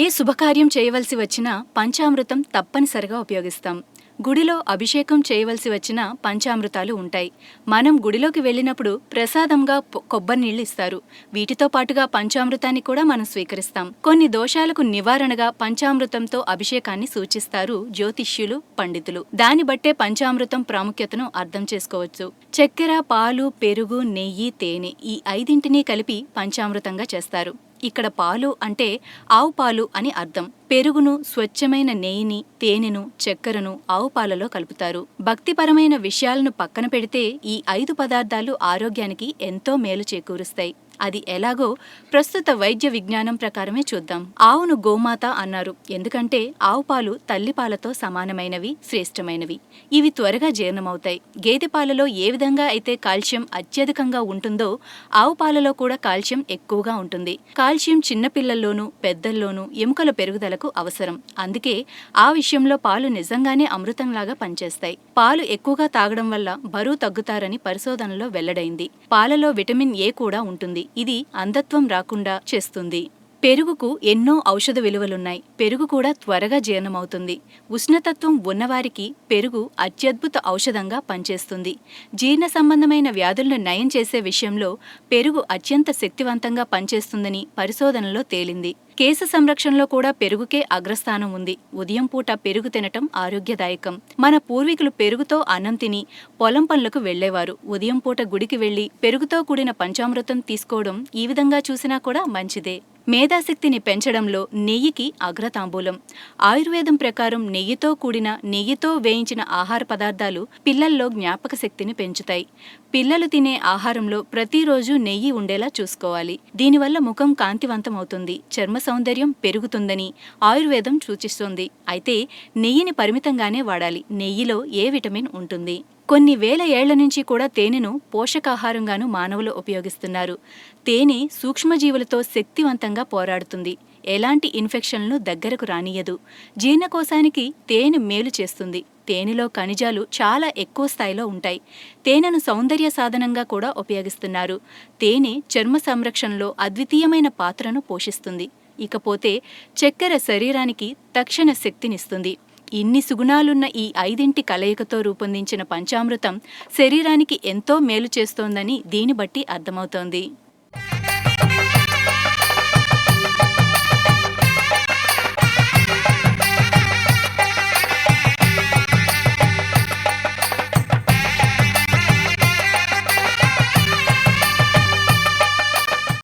ఏ శుభకార్యం చేయవలసి వచ్చినా పంచామృతం తప్పనిసరిగా ఉపయోగిస్తాం. గుడిలో అభిషేకం చేయవలసి వచ్చినా పంచామృతాలు ఉంటాయి. మనం గుడిలోకి వెళ్ళినప్పుడు ప్రసాదంగా కొబ్బరి నీళ్లు ఇస్తారు. వీటితో పాటుగా పంచామృతాన్ని కూడా మనం స్వీకరిస్తాం. కొన్ని దోషాలకు నివారణగా పంచామృతంతో అభిషేకాన్ని సూచిస్తారు జ్యోతిష్యులు, పండితులు. దాన్ని బట్టే పంచామృతం ప్రాముఖ్యతను అర్థం చేసుకోవచ్చు. చక్కెర, పాలు, పెరుగు, నెయ్యి, తేనె ఈ ఐదింటినీ కలిపి పంచామృతంగా చేస్తారు. ఇక్కడ పాలు అంటే ఆవు పాలు అని అర్థం. పెరుగును, స్వచ్ఛమైన నెయ్యిని, తేనెను, చక్కెరను ఆవు పాలలో కలుపుతారు. భక్తిపరమైన విషయాలను పక్కన పెడితే ఈ 5 పదార్థాలు ఆరోగ్యానికి ఎంతో మేలు చేకూరుస్తాయి. అది ఎలాగో ప్రస్తుత వైద్య విజ్ఞానం ప్రకారమే చూద్దాం. ఆవును గోమాత అన్నారు. ఎందుకంటే ఆవు పాలు తల్లిపాలతో సమానమైనవి, శ్రేష్టమైనవి. ఇవి త్వరగా జీర్ణమవుతాయి. గేదె పాలలో ఏ విధంగా అయితే కాల్షియం అత్యధికంగా ఉంటుందో ఆవు పాలలో కూడా కాల్షియం ఎక్కువగా ఉంటుంది. కాల్షియం చిన్నపిల్లల్లోనూ, పెద్దల్లోనూ ఎముకల పెరుగుదలకు అవసరం. అందుకే ఆ విషయంలో పాలు నిజంగానే అమృతంలాగా పనిచేస్తాయి. పాలు ఎక్కువగా తాగడం వల్ల బరువు తగ్గుతారని పరిశోధనలో వెల్లడైంది. పాలలో విటమిన్ ఏ కూడా ఉంటుంది. ఇది అంధత్వం రాకుండా చేస్తుంది. పెరుగుకు ఎన్నో ఔషధ విలువలున్నాయి. పెరుగు కూడా త్వరగా జీర్ణమవుతుంది. ఉష్ణతత్వం ఉన్నవారికి పెరుగు అత్యద్భుత ఔషధంగా పనిచేస్తుంది. జీర్ణ సంబంధమైన వ్యాధులను నయం చేసే విషయంలో పెరుగు అత్యంత శక్తివంతంగా పనిచేస్తుందని పరిశోధనలో తేలింది. కేశ సంరక్షణలో కూడా పెరుగుకే అగ్రస్థానం ఉంది. ఉదయం పూట పెరుగు తినటం ఆరోగ్యదాయకం. మన పూర్వీకులు పెరుగుతో అన్నం తిని పొలం పనులకు వెళ్లేవారు. ఉదయం పూట గుడికి వెళ్లి పెరుగుతో కూడిన పంచామృతం తీసుకోవడం ఈ విధంగా చూసినా కూడా మంచిదే. మేధాశక్తిని పెంచడంలో నెయ్యికి అగ్రతాంబూలం. ఆయుర్వేదం ప్రకారం నెయ్యితో వేయించిన ఆహార పదార్థాలు పిల్లల్లో జ్ఞాపక శక్తిని పెంచుతాయి. పిల్లలు తినే ఆహారంలో ప్రతిరోజు నెయ్యి ఉండేలా చూసుకోవాలి. దీనివల్ల ముఖం కాంతివంతమవుతుంది, చర్మ సౌందర్యం పెరుగుతుందని ఆయుర్వేదం సూచిస్తోంది. అయితే నెయ్యిని పరిమితంగానే వాడాలి. నెయ్యిలో ఏ విటమిన్ ఉంటుంది. కొన్ని వేల ఏళ్ల నుంచి కూడా తేనెను పోషకాహారంగాను మానవులు ఉపయోగిస్తున్నారు. తేనె సూక్ష్మజీవులతో శక్తివంతంగా పోరాడుతుంది. ఎలాంటి ఇన్ఫెక్షన్లను దగ్గరకు రానియదు. జీర్ణకోశానికి తేనె మేలు చేస్తుంది. తేనెలో ఖనిజాలు చాలా ఎక్కువ స్థాయిలో ఉంటాయి. తేనెను సౌందర్య సాధనంగా కూడా ఉపయోగిస్తున్నారు. తేనె చర్మ సంరక్షణలో అద్వితీయమైన పాత్రను పోషిస్తుంది. ఇకపోతే చక్కెర శరీరానికి తక్షణ శక్తినిస్తుంది. ఇన్ని సుగుణాలున్న ఈ 5 కలయికతో రూపొందించిన పంచామృతం శరీరానికి ఎంతో మేలు చేస్తోందని దీన్ని బట్టి అర్థమవుతోంది.